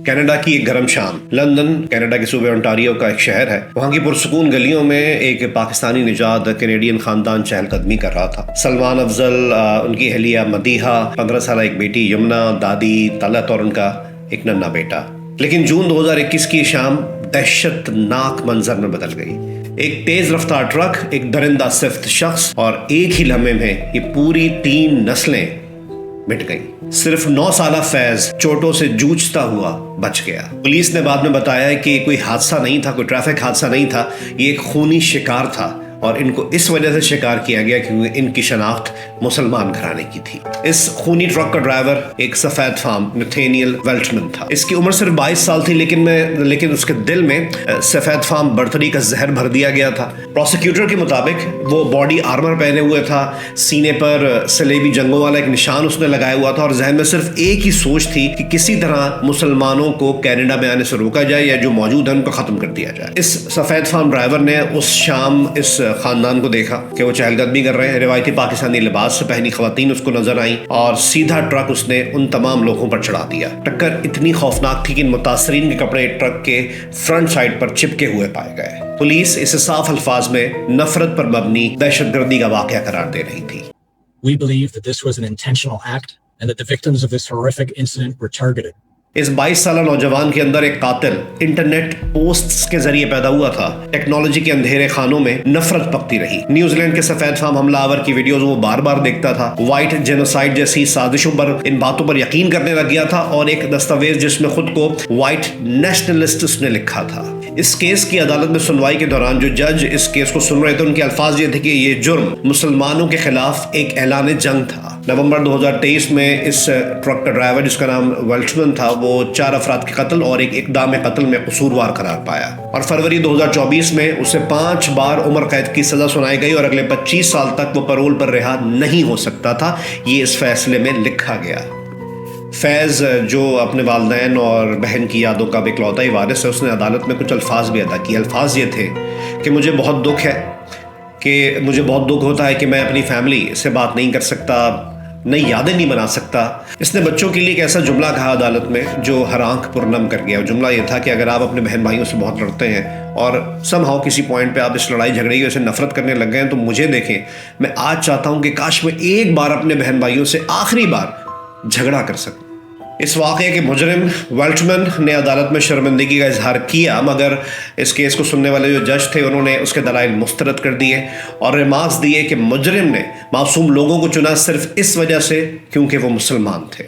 Canada کی ایک گرم شام، لندن کینیڈا کے صوبے انٹاریو کا ایک شہر ہے۔ وہاں کی پرسکون گلیوں میں ایک پاکستانی نژاد کینیڈین خاندان چہل قدمی کر رہا تھا۔ سلمان افضل، ان کی اہلیہ مدیحہ، 15 سالہ ایک بیٹی یمنا، دادی طلعت اور ان کا ایک ننھا بیٹا۔ لیکن جون 2021 کی شام دہشت ناک منظر میں بدل گئی۔ ایک تیز رفتار ٹرک، ایک درندہ صفت شخص اور ایک ہی لمحے میں یہ پوری 3 نسلیں مٹ گئی۔ صرف 9 سالہ فیض چوٹوں سے جوجھتا ہوا بچ گیا۔ پولیس نے بعد میں بتایا کہ کوئی حادثہ نہیں تھا، کوئی ٹریفک حادثہ نہیں تھا، یہ ایک خونی شکار تھا اور ان کو اس وجہ سے شکار کیا گیا کیونکہ ان کی شناخت مسلمان گھرانے کی تھی۔ اس خونی ٹرک کا ڈرائیور ایک سفید فام نتھینیل ویلٹمن تھا۔ اس کی عمر صرف 22 سال تھی، لیکن اس کے دل میں سفید فام برتری کا زہر بھر دیا گیا تھا۔ پروسیکیوٹر کے مطابق وہ باڈی آرمر پہنے ہوئے تھا، سینے پر صلیبی جنگوں والا ایک نشان اس نے لگایا ہوا تھا اور ذہن میں صرف ایک ہی سوچ تھی کہ کسی طرح مسلمانوں کو کینیڈا میں آنے سے روکا جائے یا جو موجود ہیں ان کو ختم کر دیا جائے۔ اس سفید فام ڈرائیور نے اس شام اس خاندان کو دیکھا کہ وہ چہل قدمی کر رہے ہیں، روایتی پاکستانی لباس سے پہنی خواتین اس کو نظر آئیں اور سیدھا ٹرک اس نے ان تمام لوگوں پر چڑھا دیا۔ ٹکر اتنی خوفناک تھی کہ ان متاثرین کے کپڑے ٹرک کے فرنٹ سائڈ پر چپکے ہوئے پائے گئے۔ پولیس اسے صاف الفاظ میں نفرت پر مبنی دہشت گردی کا واقعہ قرار دے رہی تھی۔ We believe that this was an intentional act and that the victims of this horrific incident were targeted. اس 22 سالہ نوجوان کے اندر ایک قاتل انٹرنیٹ پوسٹس کے ذریعے پیدا ہوا تھا۔ ٹیکنالوجی کے اندھیرے خانوں میں نفرت پکتی رہی۔ نیوزی لینڈ کے سفید فام حملہ آور کی ویڈیوز وہ بار بار دیکھتا تھا، وائٹ جینوسائیڈ جیسی سازشوں پر ان باتوں پر یقین کرنے لگ گیا تھا اور ایک دستاویز جس میں خود کو وائٹ نیشنلسٹ اس نے لکھا تھا۔ اس کیس کی عدالت میں سنوائی کے دوران جو جج اس کیس کو سن رہے تھے ان کے الفاظ یہ تھے کہ یہ جرم مسلمانوں کے خلاف ایک اعلان جنگ تھا۔ نومبر 2023 میں اس ٹرک کا ڈرائیور جس کا نام ویلٹمن تھا وہ 4 افراد کے قتل اور ایک اقدام قتل میں قصوروار قرار پایا اور فروری 2024 میں اسے 5 بار عمر قید کی سزا سنائی گئی اور اگلے 25 سال تک وہ پیرول پر رہا نہیں ہو سکتا تھا، یہ اس فیصلے میں لکھا گیا۔ فیض جو اپنے والدین اور بہن کی یادوں کا اکلوتا ہی وارث ہے، اس نے عدالت میں کچھ الفاظ بھی ادا کیے۔ الفاظ یہ تھے کہ مجھے بہت دکھ ہوتا ہے کہ میں اپنی فیملی سے بات نہیں کر سکتا، نئی یادیں نہیں بنا سکتا۔ اس نے بچوں کے لیے ایک ایسا جملہ کہا عدالت میں جو ہر آنکھ پرنم کر گیا۔ جملہ یہ تھا کہ اگر آپ اپنے بہن بھائیوں سے بہت لڑتے ہیں اور somehow کسی پوائنٹ پہ آپ اس لڑائی جھگڑے کی وجہ سے نفرت کرنے لگ گئے ہیں تو مجھے دیکھیں، میں آج چاہتا ہوں کہ کاش میں ایک بار اپنے بہن بھائیوں سے آخری بار جھگڑا کر سکوں۔ اس واقعے کے مجرم ویلٹمن نے عدالت میں شرمندگی کا اظہار کیا، مگر اس کیس کو سننے والے جو جج تھے انہوں نے اس کے دلائل مسترد کر دیے اور ریمارکس دیے کہ مجرم نے معصوم لوگوں کو چنا صرف اس وجہ سے کیونکہ وہ مسلمان تھے۔